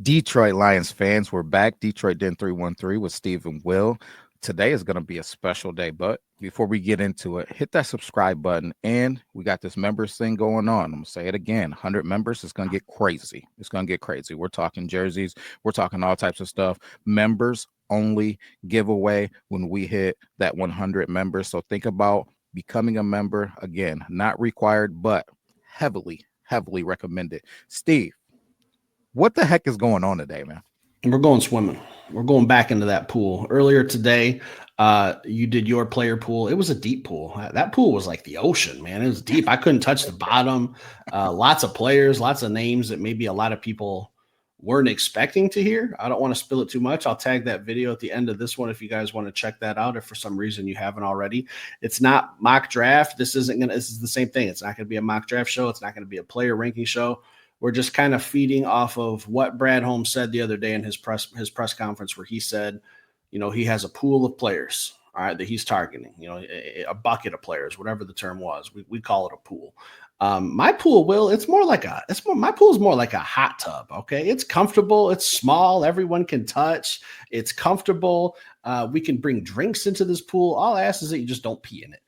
Detroit Lions fans, we're back. Detroit Den 313 with Steve and Will. Today is going to be a special day, but before we get into it, hit that subscribe button. And we got this members thing going on. I'm going to say it again, 100 members. It's going to get crazy. It's going to get crazy. We're talking jerseys. We're talking all types of stuff. Members only giveaway when we hit that 100 members. So think about becoming a member. Again, not required, but heavily, heavily recommended. Steve, what the heck is going on today, man? We're going swimming. We're going back into that pool. Earlier today, you did your player pool. It was a deep pool. That pool was like the ocean, man. It was deep. I couldn't touch the bottom. Lots of players, lots of names that maybe a lot of people weren't expecting to hear. I don't want to spill it too much. I'll tag that video at the end of this one if you guys want to check that out, if for some reason you haven't already. It's not mock draft. This is the same thing. It's not going to be a mock draft show. It's not going to be a player ranking show. We're just kind of feeding off of what Brad Holmes said the other day in his press conference, where he said, he has a pool of players, all right, that he's targeting, a bucket of players, whatever the term was. We call it a pool. My pool, Will, my pool is more like a hot tub. Okay. It's comfortable. It's small. Everyone can touch. It's comfortable. We can bring drinks into this pool. All I ask is that you just don't pee in it.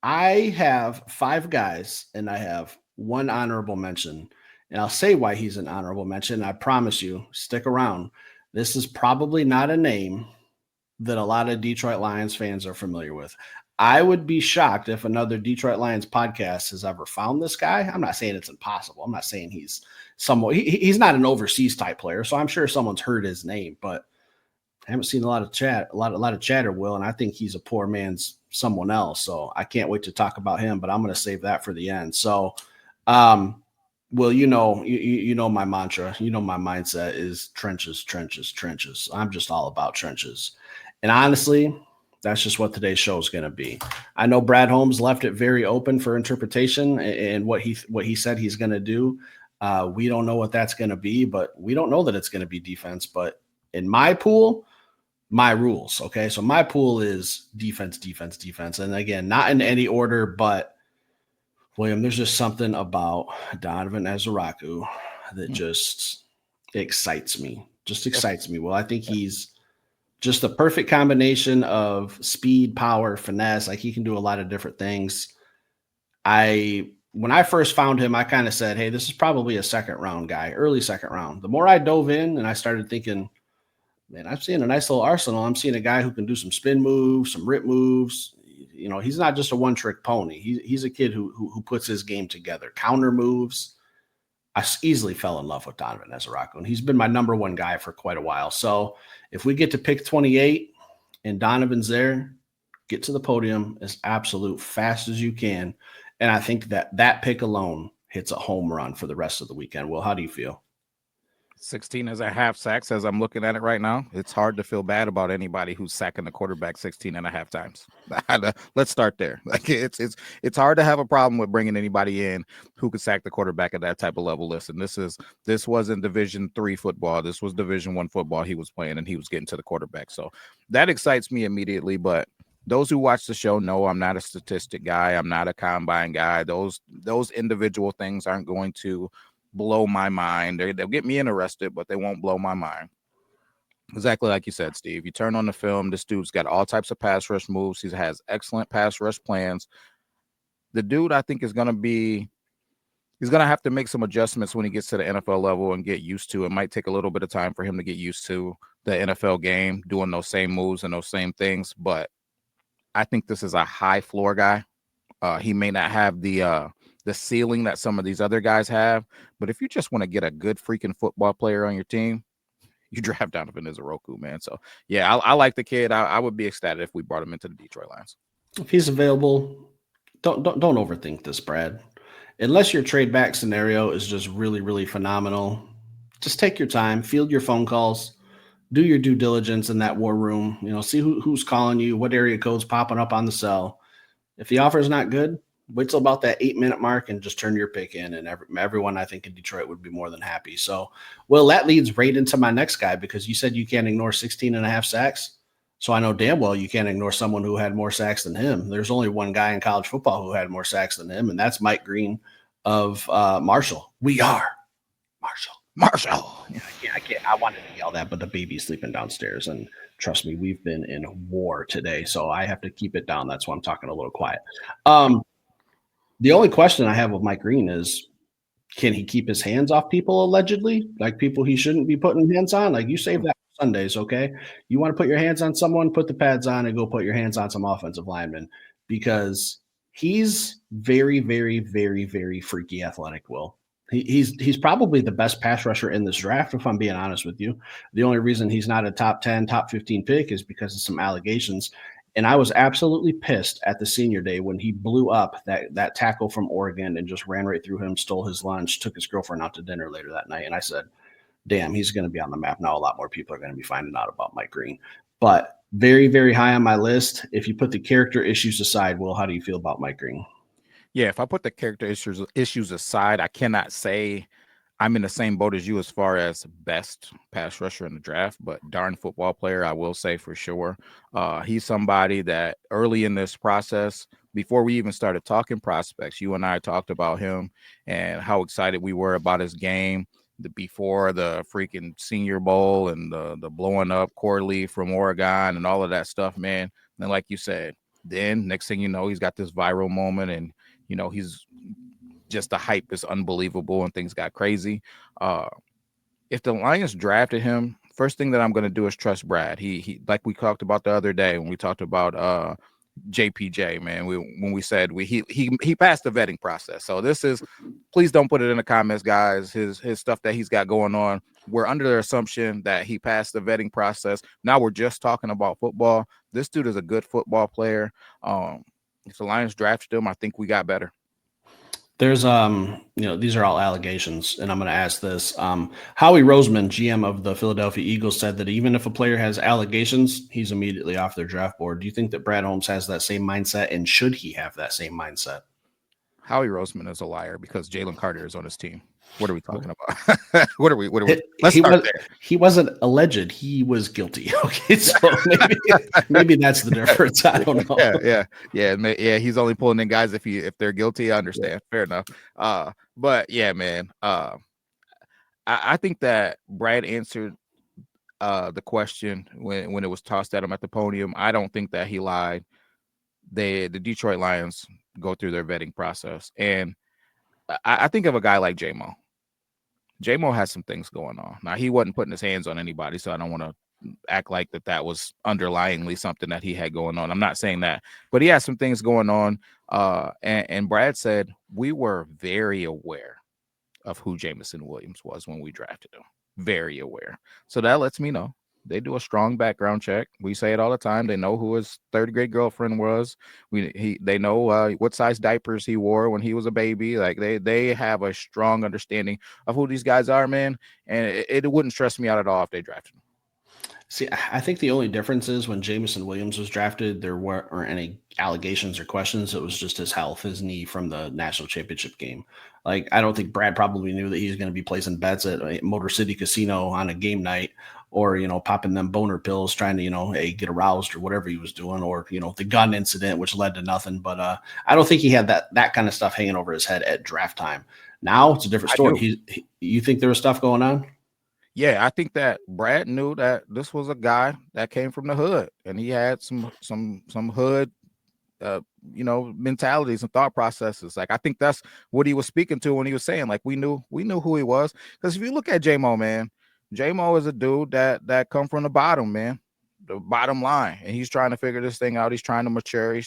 I have 5 guys and I have one honorable mention, and I'll say why he's an honorable mention. I promise you, stick around. This is probably not a name that a lot of Detroit Lions fans are familiar with. I would be shocked if another Detroit Lions podcast has ever found this guy. I'm not saying it's impossible. I'm not saying he's he's not an overseas type player, so I'm sure someone's heard his name, but I haven't seen a lot of chatter, Will, and I think he's a poor man's someone else. So I can't wait to talk about him, but I'm going to save that for the end. So, well, you know my mantra, my mindset is trenches, trenches, trenches. I'm just all about trenches. And honestly, that's just what today's show is going to be. I know Brad Holmes left it very open for interpretation and what he said he's going to do. We don't know what that's going to be, but we don't know that it's going to be defense. But in my pool, my rules. Okay. So my pool is defense, defense, defense. And again, not in any order, but William, there's just something about Donovan Ezeiruaku that just excites me. Well, I think he's just the perfect combination of speed, power, finesse. Like, he can do a lot of different things. When I first found him, I kind of said, hey, this is probably a second round guy, early second round. The more I dove in and I started thinking, man, I'm seeing a nice little arsenal. I'm seeing a guy who can do some spin moves, some rip moves. He's not just a one-trick pony. He's a kid who puts his game together. Counter moves. I easily fell in love with Donovan Ezeiruaku, and he's been my number one guy for quite a while. So if we get to pick 28 and Donovan's there, get to the podium as absolute fast as you can. And I think that pick alone hits a home run for the rest of the weekend. Well, how do you feel? 16 as a half sacks as I'm looking at it right now. It's hard to feel bad about anybody who's sacking the quarterback 16 and a half times. Let's start there. Like, it's hard to have a problem with bringing anybody in who could sack the quarterback at that type of level. Listen, this wasn't Division III football. This was Division I football he was playing, and he was getting to the quarterback. So that excites me immediately. But those who watch the show know I'm not a statistic guy. I'm not a combine guy. Those individual things aren't going to blow my mind. They'll get me interested, but they won't blow my mind. Exactly like you said, Steve. You turn on the film, this dude's got all types of pass rush moves. He has excellent pass rush plans. The dude, I think, he's going to have to make some adjustments when he gets to the NFL level and get used to. It might take a little bit of time for him to get used to the NFL game, doing those same moves and those same things. But I think this is a high floor guy. He may not have the ceiling that some of these other guys have, but if you just want to get a good freaking football player on your team, you draft Donovan Ezeiruaku, man. So yeah, I like the kid. I would be ecstatic if we brought him into the Detroit Lions. If he's available, don't overthink this, Brad. Unless your trade back scenario is just really, really phenomenal, just take your time, field your phone calls, do your due diligence in that war room. See who's calling you, what area code's popping up on the cell. If the offer is not good, wait till about that 8-minute mark and just turn your pick in. And everyone, I think, in Detroit would be more than happy. So, well, that leads right into my next guy, because you said you can't ignore 16 and a half sacks. So I know damn well you can't ignore someone who had more sacks than him. There's only one guy in college football who had more sacks than him, and that's Mike Green of Marshall. We are Marshall. Marshall. I wanted to yell that, but the baby's sleeping downstairs, and trust me, we've been in war today, so I have to keep it down. That's why I'm talking a little quiet. Um, the only question I have with Mike Green is, can he keep his hands off people allegedly? Like people he shouldn't be putting hands on? Like you save that for Sundays, okay? You want to put your hands on someone, put the pads on and go put your hands on some offensive linemen because he's very, very, very, very freaky athletic, Will. He's probably the best pass rusher in this draft, if I'm being honest with you. The only reason he's not a top 10, top 15 pick is because of some allegations. And I was absolutely pissed at the senior day when he blew up that tackle from Oregon and just ran right through him, stole his lunch, took his girlfriend out to dinner later that night. And I said, damn, he's going to be on the map now. A lot more people are going to be finding out about Mike Green. But very, very high on my list. If you put the character issues aside, Will, how do you feel about Mike Green? Yeah, if I put the character issues aside, I cannot say I'm in the same boat as you as far as best pass rusher in the draft, but darn football player, I will say for sure. He's somebody that early in this process, before we even started talking prospects, you and I talked about him and how excited we were about his game before the freaking Senior Bowl and the blowing up Corley from Oregon and all of that stuff, man. And like you said, then next thing you know, he's got this viral moment and he's just the hype is unbelievable and things got crazy. Uh, if the Lions drafted him, first thing that I'm going to do is trust Brad. He like we talked about the other day when we talked about JPJ, man. When we said he passed the vetting process. So this is, please don't put it in the comments, guys. His stuff that he's got going on. We're under the assumption that he passed the vetting process. Now we're just talking about football. This dude is a good football player. If the Lions drafted him, I think we got better. There's these are all allegations, and I'm going to ask this. Howie Roseman, GM of the Philadelphia Eagles, said that even if a player has allegations, he's immediately off their draft board. Do you think that Brad Holmes has that same mindset, and should he have that same mindset? Howie Roseman is a liar because Jalen Carter is on his team. What are we talking about? What are we? Let's start there. He wasn't alleged. He was guilty. Okay, so maybe that's the difference. I don't know. Yeah. He's only pulling in guys if they're guilty. I understand. Yeah. Fair enough. But yeah, man. I think that Brad answered the question when it was tossed at him at the podium. I don't think that he lied. The Detroit Lions go through their vetting process, and I think of a guy like J-Mo. J-Mo has some things going on. Now, he wasn't putting his hands on anybody, so I don't want to act like that was underlyingly something that he had going on. I'm not saying that, but he has some things going on. And Brad said we were very aware of who Jameson Williams was when we drafted him. Very aware. So that lets me know they do a strong background check. We say it all the time. They know who his third grade girlfriend was. They know what size diapers he wore when he was a baby. Like they have a strong understanding of who these guys are, man. And it wouldn't stress me out at all if they drafted him. See, I think the only difference is when Jameson Williams was drafted, there weren't any allegations or questions. It was just his health, his knee from the national championship game. Like, I don't think Brad probably knew that he's going to be placing bets at a Motor City Casino on a game night or, popping them boner pills, trying to, get aroused or whatever he was doing, or, the gun incident, which led to nothing. But I don't think he had that kind of stuff hanging over his head at draft time. Now it's a different story. You think there was stuff going on? Yeah, I think that Brad knew that this was a guy that came from the hood, and he had some hood, mentalities and thought processes. Like I think that's what he was speaking to when he was saying, like we knew who he was. Because if you look at J-Mo, man, J-Mo is a dude that come from the bottom, man, the bottom line, and he's trying to figure this thing out. He's trying to mature.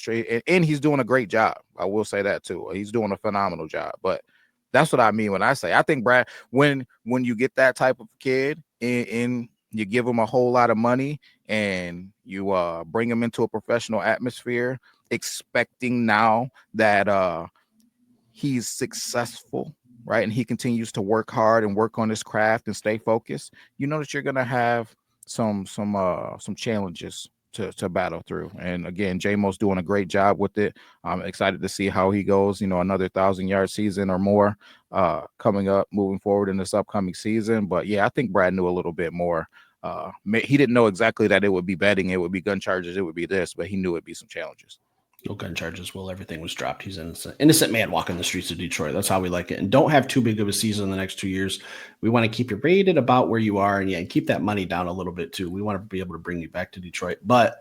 And he's doing a great job. I will say that too. He's doing a phenomenal job, but. That's what I mean when I say I think Brad, when you get that type of kid in you give him a whole lot of money and you bring him into a professional atmosphere, expecting now that he's successful, right? And he continues to work hard and work on his craft and stay focused, you know that you're gonna have some challenges to battle through. And again, J-Mo's doing a great job with it. I'm excited to see how he goes, another 1,000-yard season or more coming up, moving forward in this upcoming season. But yeah, I think Brad knew a little bit more. He didn't know exactly that it would be betting, it would be gun charges, it would be this, but he knew it'd be some challenges. No gun charges. Well, everything was dropped. He's innocent. Innocent man walking the streets of Detroit. That's how we like it. And don't have too big of a season in the next 2 years. We want to keep you rated about where you are, and yeah, and keep that money down a little bit too. We want to be able to bring you back to Detroit. But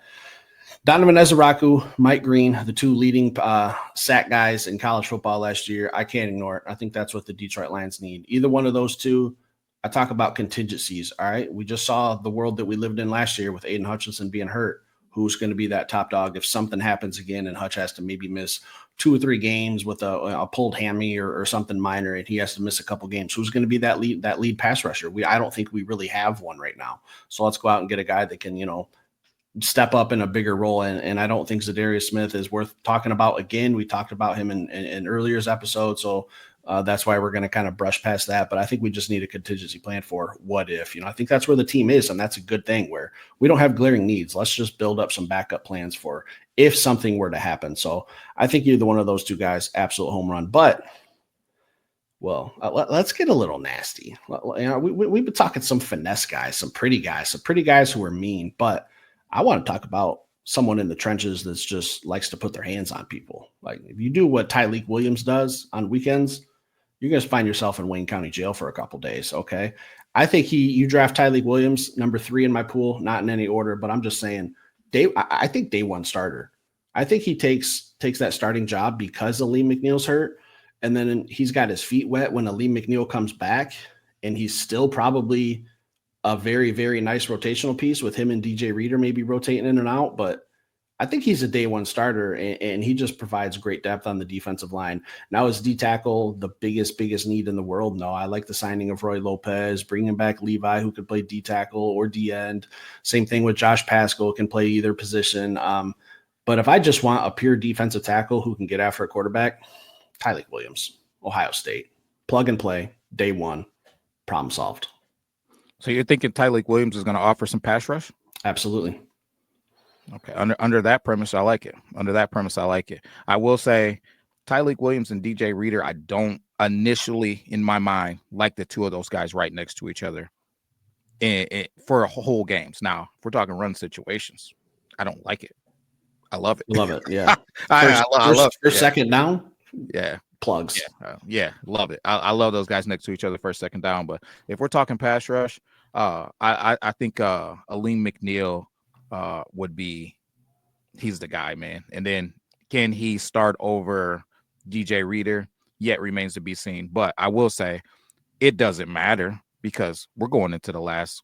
Donovan Ezeiruaku, Mike Green, the two leading sack guys in college football last year, I can't ignore it. I think that's what the Detroit Lions need. Either one of those two. I talk about contingencies. All right. We just saw the world that we lived in last year with Aiden Hutchinson being hurt. Who's going to be that top dog if something happens again and Hutch has to maybe miss 2 or 3 games with a pulled hammy or something minor and he has to miss a couple games? Who's going to be that lead pass rusher? I don't think we really have one right now. So let's go out and get a guy that can, step up in a bigger role. And I don't think Zadarius Smith is worth talking about again. We talked about him in earlier episodes. So that's why we're going to kind of brush past that. But I think we just need a contingency plan for what if. I think that's where the team is. And that's a good thing where we don't have glaring needs. Let's just build up some backup plans for if something were to happen. So I think either one of those two guys, absolute home run. But let's get a little nasty. We've been talking some finesse guys, some pretty guys who are mean. But I want to talk about someone in the trenches that's just likes to put their hands on people. Like if you do what Tyleek Williams does on weekends, you're going to find yourself in Wayne County Jail for a couple days. Okay. I think you draft Tyleek Williams, number 3 in my pool, not in any order, but I'm just saying I think day one starter. I think he takes that starting job because Aleem McNeil's hurt. And then he's got his feet wet when Aleem McNeil comes back, and he's still probably a very, very nice rotational piece with him and DJ Reader maybe rotating in and out. But I think he's a day one starter, and he just provides great depth on the defensive line. Now, is D tackle the biggest need in the world? No, I like the signing of Roy Lopez, bringing back Levi, who could play D tackle or D end. Same thing with Josh Pascal, can play either position. But if I just want a pure defensive tackle who can get after a quarterback, Tyleek Williams, Ohio State, plug and play, day one, problem solved. So you're thinking Tyleek Williams is going to offer some pass rush? Absolutely. Okay. Under that premise, I like it. I will say Tyleek Williams and DJ Reader, I don't initially in my mind like the two of those guys right next to each other for whole games. Now, if we're talking run situations, I don't like it. I love it. Love it. Yeah. I love it. First, second down. Yeah. Plugs. Yeah, love it. I love those guys next to each other first, second down. But if we're talking pass rush, I think Aleem McNeil would be he's the guy, man. And then can he start over DJ Reader? Yet remains to be seen. But I will say it doesn't matter because we're going into the last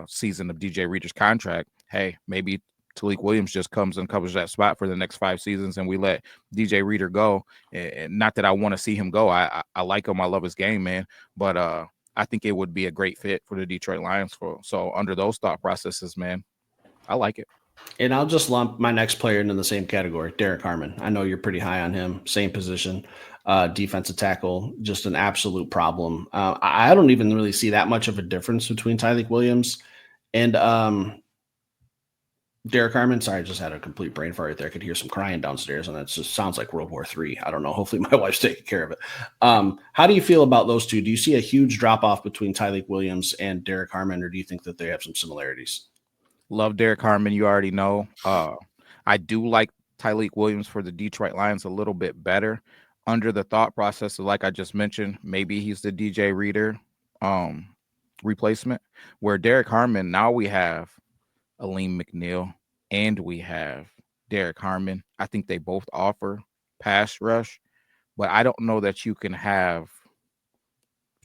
season of DJ Reader's contract. Hey, maybe Tyleek Williams just comes and covers that spot for the next 5 seasons, and we let DJ Reader go. And not that I want to see him go. I like him. I love his game, man. But I think it would be a great fit for the Detroit Lions. So under those thought processes, man, I like it. And I'll just lump my next player into the same category, Derek Harmon. I know you're pretty high on him. Same position, defensive tackle, just an absolute problem. I don't even really see that much of a difference between Tyleek Williams and Derek Harmon. Sorry, I just had a complete brain fart right there. I could hear some crying downstairs, and it just sounds like World War III. I don't know. Hopefully my wife's taking care of it. How do you feel about those two? Do you see a huge drop-off between Tyleek Williams and Derek Harmon, or do you think that they have some similarities? Love Derek Harmon. You already know. I do like Tyleek Williams for the Detroit Lions a little bit better under the thought process of, like I just mentioned, maybe he's the DJ Reader replacement, where Derek Harmon, now we have Aleem McNeil and we have Derek Harmon. I think they both offer pass rush, but I don't know that you can have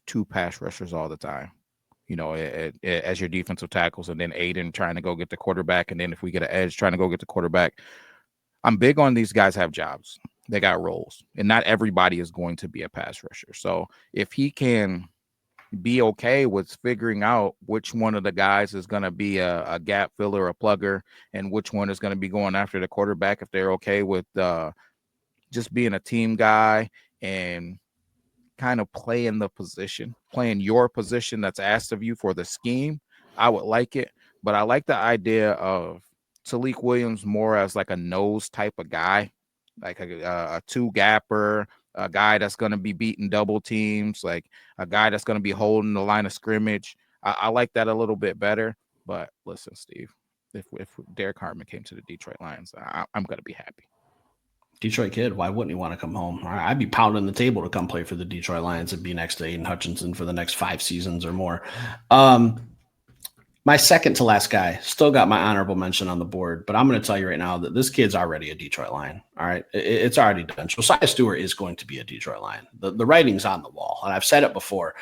2 pass rushers all the time. As your defensive tackles, and then Aiden trying to go get the quarterback. And then if we get an edge trying to go get the quarterback, I'm big on these guys have jobs. They got roles, and not everybody is going to be a pass rusher. So if he can be okay with figuring out which one of the guys is going to be a gap filler, a plugger, and which one is going to be going after the quarterback, if they're okay with just being a team guy and kind of playing your position that's asked of you for the scheme, I would like it. But I like the idea of Tyleek Williams more as like a nose type of guy, like a 2-gapper, a guy that's going to be beating double teams, like a guy that's going to be holding the line of scrimmage. I like that a little bit better. But listen, Steve, if Derek Harmon came to the Detroit Lions, I'm going to be happy. Detroit kid. Why wouldn't he want to come home? I'd be pounding the table to come play for the Detroit Lions and be next to Aiden Hutchinson for the next 5 seasons or more. My second to last guy, still got my honorable mention on the board, but I'm going to tell you right now that this kid's already a Detroit Lion. All right. It's already done. Josiah Stewart is going to be a Detroit Lion. The writing's on the wall. And I've said it before.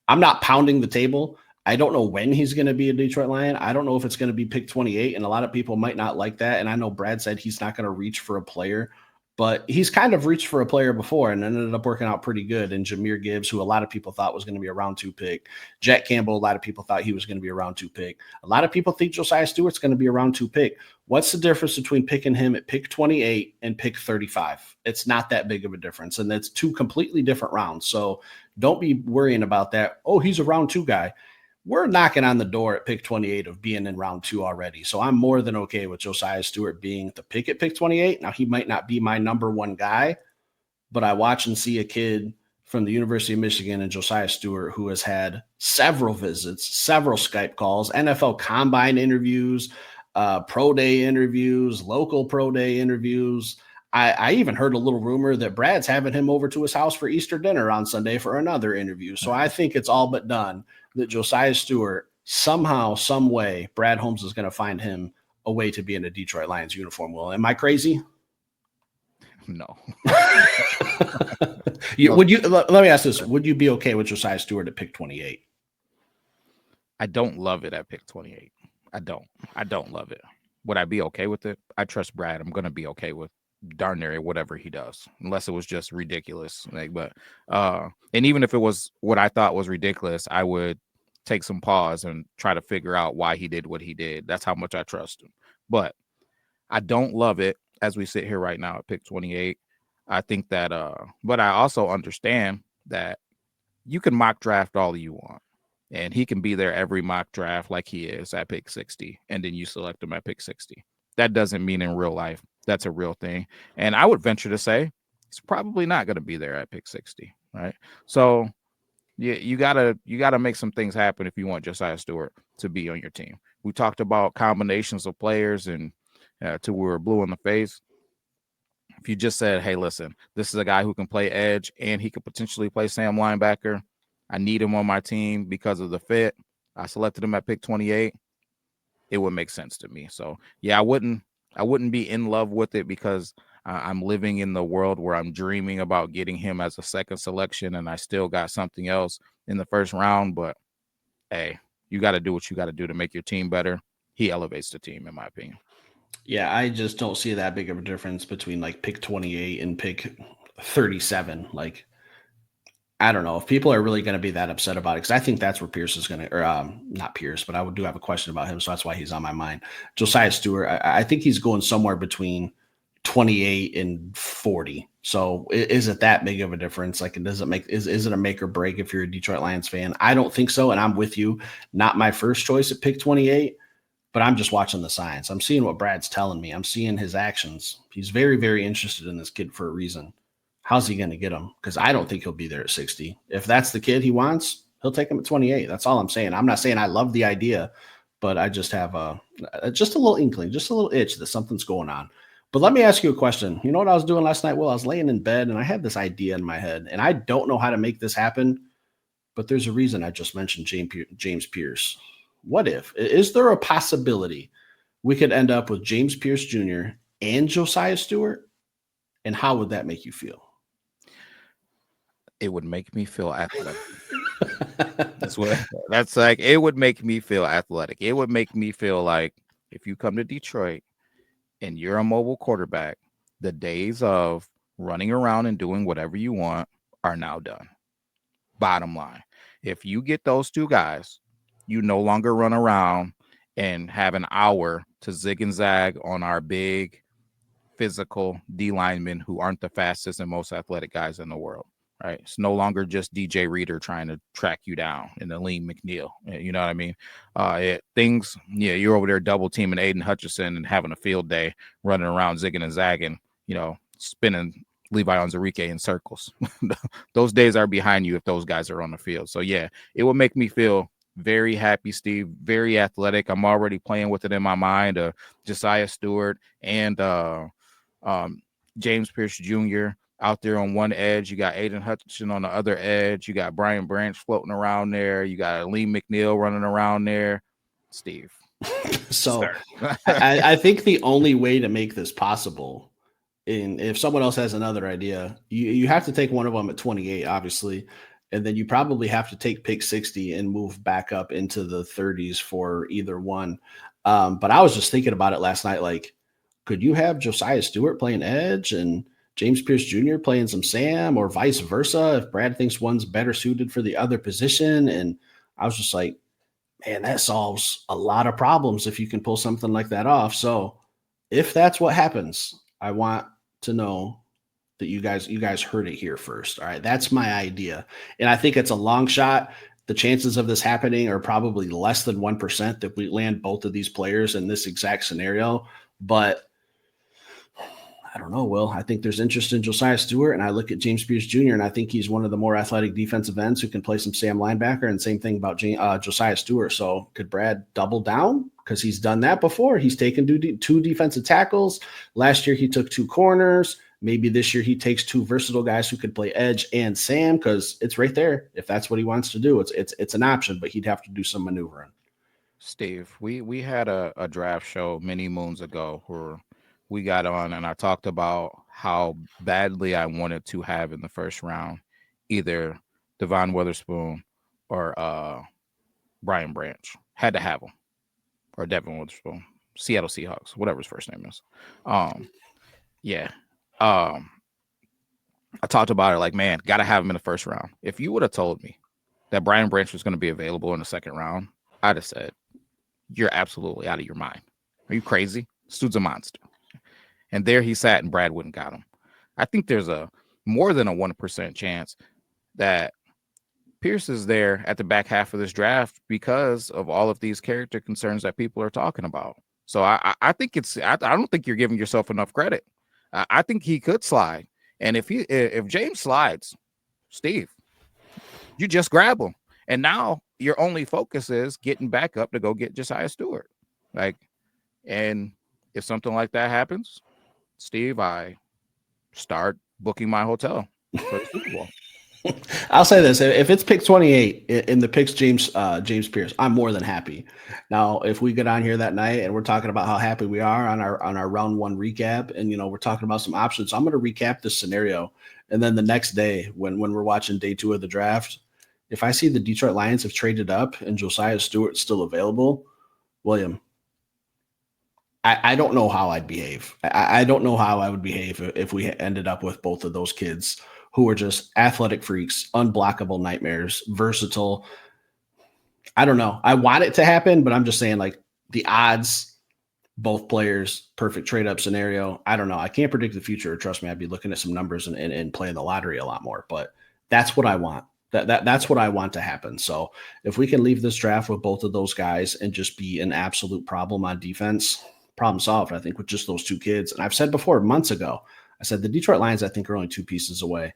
I'm not pounding the table. I don't know when he's going to be a Detroit Lion. I don't know if it's going to be pick 28. And a lot of people might not like that. And I know Brad said he's not going to reach for a player, but he's kind of reached for a player before and ended up working out pretty good. And Jahmyr Gibbs, who a lot of people thought was going to be a round 2 pick. Jack Campbell, a lot of people thought he was going to be a round 2 pick. A lot of people think Josiah Stewart's going to be a round 2 pick. What's the difference between picking him at pick 28 and pick 35? It's not that big of a difference. And that's 2 completely different rounds. So don't be worrying about that. Oh, he's a round 2 guy. We're knocking on the door at pick 28 of being in round 2 already. So I'm more than okay with Josiah Stewart being the pick at pick 28. Now, he might not be my number 1 guy, but I watch and see a kid from the University of Michigan and Josiah Stewart who has had several visits, several Skype calls, NFL combine interviews, pro day interviews, local pro day interviews. I even heard a little rumor that Brad's having him over to his house for Easter dinner on Sunday for another interview. So I think it's all but done that Josiah Stewart, somehow, some way, Brad Holmes is going to find him a way to be in a Detroit Lions uniform. Well, am I crazy? No. Would you? Let me ask this: would you be okay with Josiah Stewart at pick 28? I don't love it at pick 28. I don't love it. Would I be okay with it? I trust Brad. I'm going to be okay with darn near whatever he does, unless it was just ridiculous. And even if it was what I thought was ridiculous, I would take some pause and try to figure out why he did what he did. That's how much I trust him. But I don't love it as we sit here right now at pick 28. I think that, but I also understand that you can mock draft all you want, and he can be there every mock draft like he is at pick 60, and then you select him at pick 60. That doesn't mean in real life that's a real thing. And I would venture to say he's probably not going to be there at pick 60, right? So you gotta make some things happen if you want Josiah Stewart to be on your team. We talked about combinations of players and till we were blue in the face. If you just said, hey, listen, this is a guy who can play edge and he could potentially play Sam linebacker. I need him on my team because of the fit. I selected him at pick 28. It would make sense to me. So yeah, I wouldn't be in love with it because I'm living in the world where I'm dreaming about getting him as a second selection, and I still got something else in the first round. But hey, you got to do what you got to do to make your team better. He elevates the team, in my opinion. Yeah, I just don't see that big of a difference between like pick 28 and pick 37. Like, I don't know if people are really going to be that upset about it, because I think that's where Pierce is going to, or not Pierce, but I do have a question about him. So that's why he's on my mind. Josiah Stewart, I think he's going somewhere between 28 and 40. So is it that big of a difference? Like, is it a make or break if you're a Detroit Lions fan? I don't think so. And I'm with you. Not my first choice at pick 28, but I'm just watching the science. I'm seeing what Brad's telling me. I'm seeing his actions. He's very, very interested in this kid for a reason. How's he going to get him? Because I don't think he'll be there at 60. If that's the kid he wants, he'll take him at 28. That's all I'm saying. I'm not saying I love the idea, but I just have just a little inkling, just a little itch that something's going on. But let me ask you a question. You know what I was doing last night? Well, I was laying in bed and I had this idea in my head, and I don't know how to make this happen, but there's a reason I just mentioned James Pierce. What if? Is there a possibility we could end up with James Pierce Jr. and Josiah Stewart? And how would that make you feel? It would make me feel athletic. That's like, it would make me feel athletic. It would make me feel like if you come to Detroit and you're a mobile quarterback, the days of running around and doing whatever you want are now done. Bottom line, if you get those 2 guys, you no longer run around and have an hour to zig and zag on our big physical D linemen who aren't the fastest and most athletic guys in the world. Right. It's no longer just DJ Reader trying to track you down in the lean McNeil. You know what I mean? You're over there double teaming Aiden Hutchinson and having a field day, running around zigging and zagging, spinning Levi Onwuzurike in circles. Those days are behind you if those guys are on the field. So yeah, it would make me feel very happy, Steve, very athletic. I'm already playing with it in my mind. Josiah Stewart and James Pierce Jr. out there on one edge. You got Aiden Hutchinson on the other edge. You got Brian Branch floating around there. You got Lee McNeil running around there. Steve. So I think the only way to make this possible, and if someone else has another idea, you have to take one of them at 28, obviously, and then you probably have to take pick 60 and move back up into the 30s for either one. But I was just thinking about it last night. Like, could you have Josiah Stewart playing edge and James Pierce Jr. playing some Sam, or vice versa if Brad thinks one's better suited for the other position? And I was just like, man, that solves a lot of problems if you can pull something like that off. So if that's what happens, I want to know that you guys heard it here first. All right. That's my idea. And I think it's a long shot. The chances of this happening are probably less than 1% that we land both of these players in this exact scenario. But I don't know, Will. I think there's interest in Josiah Stewart, and I look at James Pierce Jr., and I think he's one of the more athletic defensive ends who can play some Sam linebacker, and same thing about Josiah Stewart. So could Brad double down? Because he's done that before. He's taken two defensive tackles. Last year he took 2 corners. Maybe this year he takes 2 versatile guys who could play edge and Sam, because it's right there. If that's what he wants to do, it's an option, but he'd have to do some maneuvering. Steve, we had a draft show many moons ago where we got on and I talked about how badly I wanted to have in the first round either Devon Witherspoon or Brian Branch. Had to have him. Or Devin Witherspoon. Seattle Seahawks, whatever his first name is. Yeah. I talked about it like, man, gotta have him in the first round. If you would have told me that Brian Branch was going to be available in the second round, I'd have said, you're absolutely out of your mind. Are you crazy? This dude's a monster. And there he sat and Brad wouldn't got him. I think there's a more than a 1% chance that Pierce is there at the back half of this draft because of all of these character concerns that people are talking about. So I think I don't think you're giving yourself enough credit. I think he could slide. And if James slides, Steve, you just grab him. And now your only focus is getting back up to go get Josiah Stewart. And if something like that happens, Steve, I start booking my hotel for the Super Bowl. I'll say this: if it's pick 28 in the picks James Pierce, I'm more than happy. Now, if we get on here that night and we're talking about how happy we are on our round 1 recap, and we're talking about some options, I'm going to recap this scenario, and then the next day when we're watching day 2 of the draft, if I see the Detroit Lions have traded up and Josiah Stewart's still available, William, I don't know how I'd behave. I don't know how I would behave if we ended up with both of those kids who are just athletic freaks, unblockable nightmares, versatile. I don't know. I want it to happen, but I'm just saying, like, the odds, both players, perfect trade-up scenario. I don't know. I can't predict the future. Trust me, I'd be looking at some numbers and playing the lottery a lot more. But that's what I want. That's what I want to happen. So if we can leave this draft with both of those guys and just be an absolute problem on defense, problem solved, I think, with just those 2 kids. And I've said before, months ago, I said the Detroit Lions, I think, are only 2 pieces away.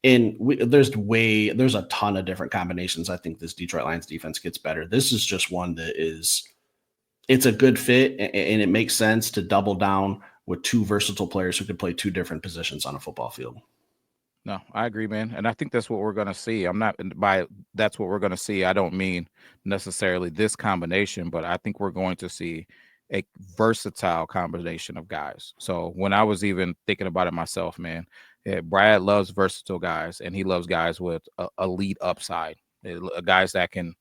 And there's a ton of different combinations. I think this Detroit Lions defense gets better. This is just one that it's a good fit, and it makes sense to double down with 2 versatile players who could play 2 different positions on a football field. No, I agree, man. And I think that's what we're going to see. That's what we're going to see. I don't mean necessarily this combination, but I think we're going to see a versatile combination of guys. So when I was even thinking about it myself, man, Brad loves versatile guys, and he loves guys with elite upside, guys that can,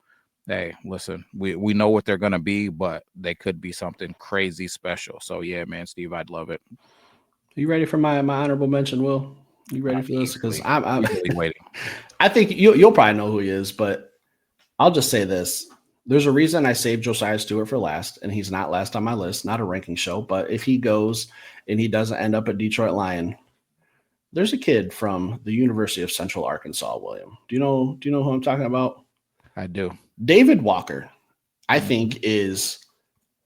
hey, listen, we know what they're going to be, but they could be something crazy special. So yeah, man, Steve, I'd love it. Are you ready for my honorable mention, Will? You ready for this? Because I'm really waiting. I think you'll probably know who he is, but I'll just say this. There's a reason I saved Josiah Stewart for last, and he's not last on my list, not a ranking show. But if he goes and he doesn't end up a Detroit Lion, there's a kid from the University of Central Arkansas, William. Do you know who I'm talking about? I do. David Walker, I think, is,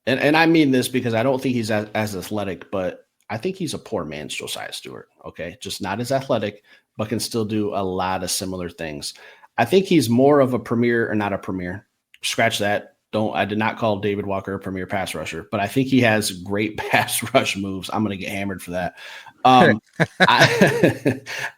and I mean this because I don't think he's as athletic, but I think he's a poor man's Josiah Stewart. Okay. Just not as athletic, but can still do a lot of similar things. I think he's more of a premier, or not a premier. Scratch that. I did not call David Walker a premier pass rusher, but I think he has great pass rush moves. I'm going to get hammered for that. I,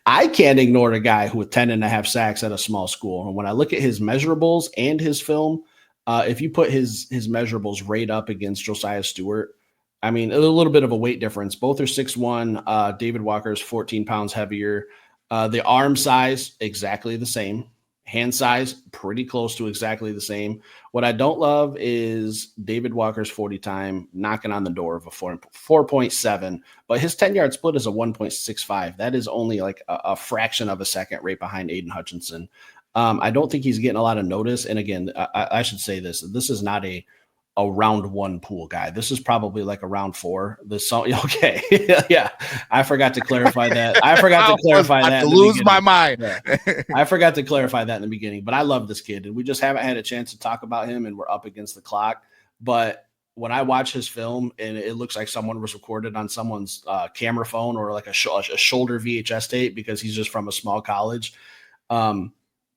I can't ignore the guy who with 10.5 sacks at a small school. And when I look at his measurables and his film, if you put his measurables right up against Josiah Stewart, I mean, a little bit of a weight difference. Both are 6'1". David Walker is 14 pounds heavier. The arm size, exactly the same. Hand size, pretty close to exactly the same. What I don't love is David Walker's 40 time knocking on the door of a 4.7, but his 10-yard split is a 1.65. That is only like a fraction of a second right behind Aiden Hutchinson. I don't think he's getting a lot of notice. And again, I should say this. This is not a round one pool guy. This is probably like a round four. Okay. Yeah. I forgot to clarify that. I forgot to clarify that. To lose my mind. Yeah. I forgot to clarify that in the beginning, but I love this kid and we just haven't had a chance to talk about him and we're up against the clock. But when I watch his film and it looks like someone was recorded on someone's camera phone or like a shoulder VHS tape because he's just from a small college.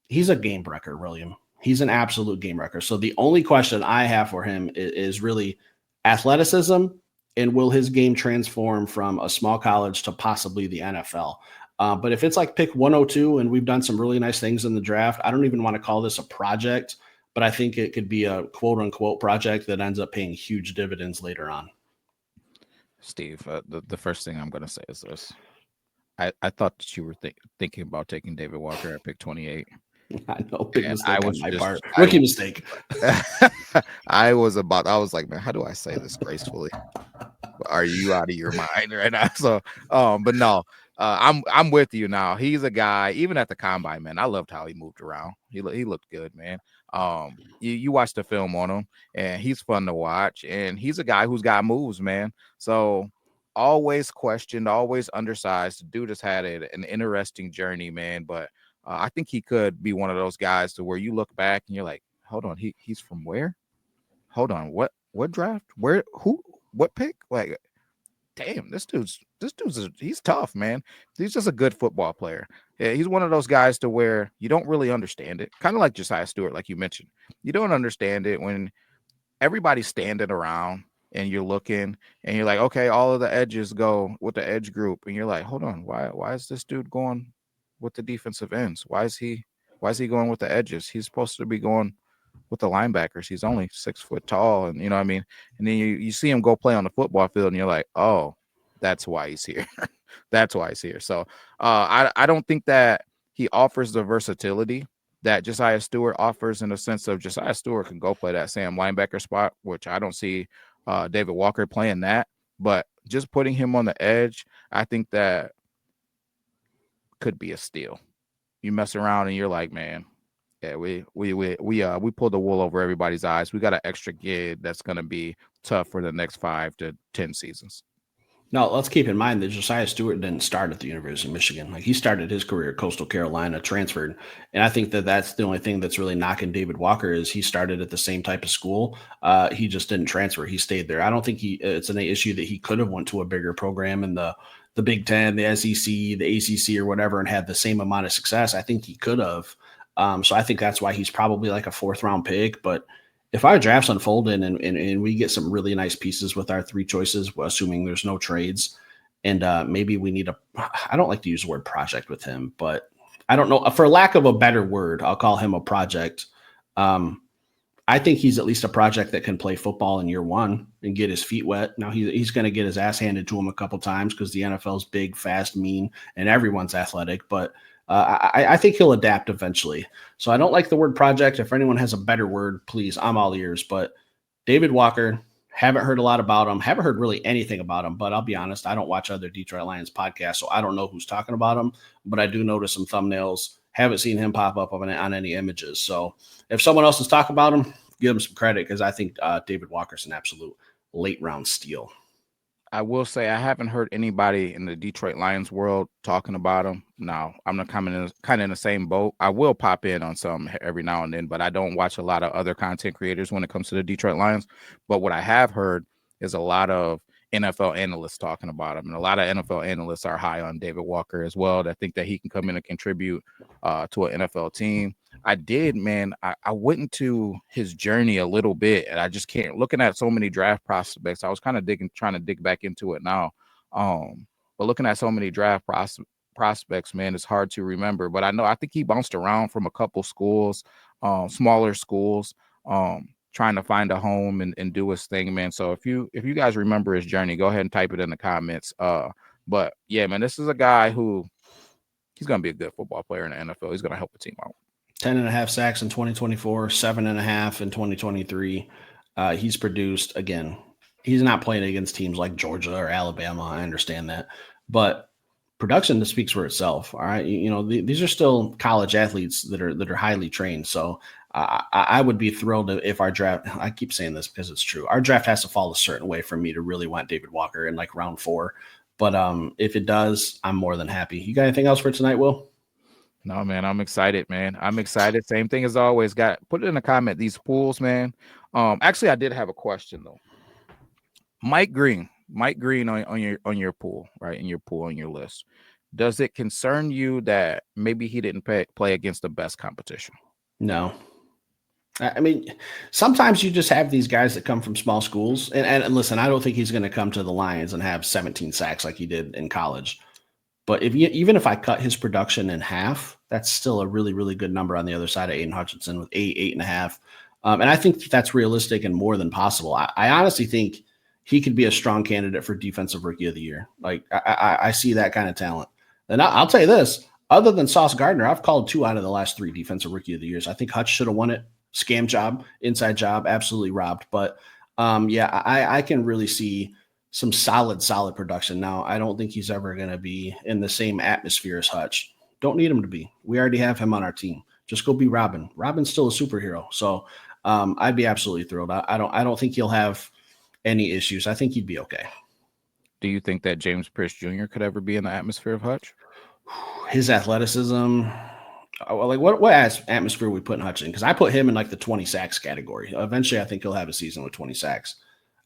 He's a game wrecker, William. He's an absolute game wrecker. So the only question I have for him is really athleticism and will his game transform from a small college to possibly the NFL? But if it's like pick 102 and we've done some really nice things in the draft, I don't even want to call this a project, but I think it could be a quote unquote project that ends up paying huge dividends later on. Steve, the first thing I'm going to say is this. I thought that you were thinking about taking David Walker at pick 28. I know, big mistake on my part. Rookie mistake. I was like, man, how do I say this gracefully? Are you out of your mind right now? So, but no, I'm with you now. He's a guy, even at the combine, man. I loved how he moved around. He looked good, man. You watch the film on him, and he's fun to watch. And he's a guy who's got moves, man. So always questioned, always undersized. The dude has had an interesting journey, man. But I think he could be one of those guys to where you look back and you're like, hold on, he's from where? Hold on, what draft? Where? Who? What pick? Like, damn, he's tough, man. He's just a good football player. Yeah, he's one of those guys to where you don't really understand it. Kind of like Josiah Stewart, like you mentioned. You don't understand it when everybody's standing around and you're looking and you're like, okay, all of the edges go with the edge group, and you're like, hold on, why is this dude going with the defensive ends? Why is he going with the edges? He's supposed to be going with the linebackers. He's only 6 foot tall, and you know what I mean. And then you see him go play on the football field, and you're like, oh, that's why he's here. That's why he's here. So I don't think that he offers the versatility that Josiah Stewart offers, in the sense of Josiah Stewart can go play that Sam linebacker spot, which I don't see David Walker playing that. But just putting him on the edge, I think that could be a steal. You mess around and you're like, man, yeah, we pulled the wool over everybody's eyes. We got an extra kid that's going to be tough for the next 5 to 10 seasons. Now, let's keep in mind that Josiah Stewart didn't start at the University of Michigan. Like, he started his career at Coastal Carolina, transferred. And I think that that's the only thing that's really knocking David Walker is he started at the same type of school. He just didn't transfer. He stayed there. I don't think it's an issue that he could have went to a bigger program in the Big Ten, the SEC, the ACC or whatever, and had the same amount of success. I think he could have. So I think that's why he's probably like a 4th round pick. But if our drafts unfolded and we get some really nice pieces with our 3 choices, assuming there's no trades, and maybe we need I don't like to use the word project with him, but I don't know, for lack of a better word, I'll call him a project. I think he's at least a project that can play football in year 1 and get his feet wet. Now he's going to get his ass handed to him a couple times because the NFL's big, fast, mean, and everyone's athletic, but I think he'll adapt eventually. So I don't like the word project. If anyone has a better word, please, I'm all ears. But David Walker, haven't heard a lot about him. Haven't heard really anything about him. But I'll be honest, I don't watch other Detroit Lions podcasts, so I don't know who's talking about him. But I do notice some thumbnails. Haven't seen him pop up on any images. So if someone else is talking about him, give him some credit because I think David Walker's an absolute late round steal. I will say I haven't heard anybody in the Detroit Lions world talking about him. Now, I'm not kind of in the same boat. I will pop in on some every now and then, but I don't watch a lot of other content creators when it comes to the Detroit Lions. But what I have heard is a lot of NFL analysts talking about him, and a lot of NFL analysts are high on David Walker as well. That think that he can come in and contribute to an NFL team. I did, man. I went into his journey a little bit, and I just can't. Looking at so many draft prospects, I was kind of trying to dig back into it now. But looking at so many prospects, man, it's hard to remember. But I think he bounced around from a couple schools, smaller schools, trying to find a home and do his thing, man. So if you guys remember his journey, go ahead and type it in the comments. But yeah, man, this is a guy who he's gonna be a good football player in the NFL. He's gonna help the team out. 10.5 sacks in 2024, 7.5 in 2023. He's produced, again, he's not playing against teams like Georgia or Alabama. I understand that. But production speaks for itself. All right. These are still college athletes that are highly trained. So I would be thrilled if our draft, I keep saying this because it's true. Our draft has to fall a certain way for me to really want David Walker in like round 4. But if it does, I'm more than happy. You got anything else for tonight, Will? No, man, I'm excited, man. I'm excited. Same thing as always. Put it in the comment. These pools, man. Actually, I did have a question though. Mike Green on your pool, right? In your pool on your list. Does it concern you that maybe he didn't play against the best competition? No. I mean, sometimes you just have these guys that come from small schools. And listen, I don't think he's going to come to the Lions and have 17 sacks like he did in college. But even if I cut his production in half, that's still a really, really good number on the other side of Aiden Hutchinson with 8.5. And I think that's realistic and more than possible. I honestly think he could be a strong candidate for Defensive Rookie of the Year. Like I see that kind of talent. And I'll tell you this, other than Sauce Gardner, I've called 2 out of the last 3 Defensive Rookie of the Years. I think Hutch should have won it. Scam job, inside job, absolutely robbed. But yeah, I can really see some solid production. Now, I don't think he's ever going to be in the same atmosphere as Hutch. Don't need him to be. We already have him on our team. Just go be Robin. Robin's still a superhero. So I'd be absolutely thrilled. I don't think he'll have any issues. I think he'd be okay. Do you think that James Pierce Jr. could ever be in the atmosphere of Hutch? His athleticism, like what atmosphere we put in Hutch in? Because I put him in like the 20 sacks category. Eventually, I think he'll have a season with 20 sacks.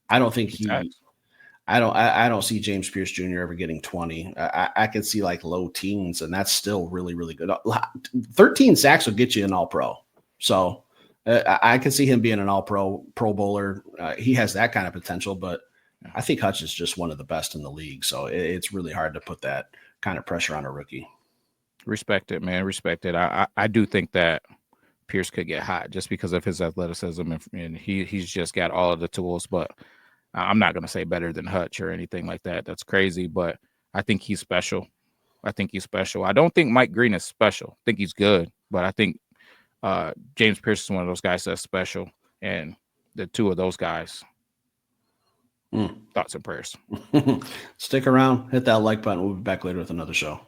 I don't think I don't see James Pierce Jr. ever getting 20. I could see like low teens, and that's still really, really good. 13 sacks will get you an All-Pro. So I could see him being an All-Pro, Pro Bowler. He has that kind of potential, but I think Hutch is just one of the best in the league. So it's really hard to put that kind of pressure on a rookie. Respect it, man. Respect it. I do think that Pierce could get hot just because of his athleticism, and he's just got all of the tools. But I'm not going to say better than Hutch or anything like that. That's crazy. But I think he's special. I don't think Mike Green is special. I think he's good, but I think James Pierce is one of those guys that's special. And the 2 of those guys, thoughts and prayers. Stick around, hit that like button. We'll be back later with another show.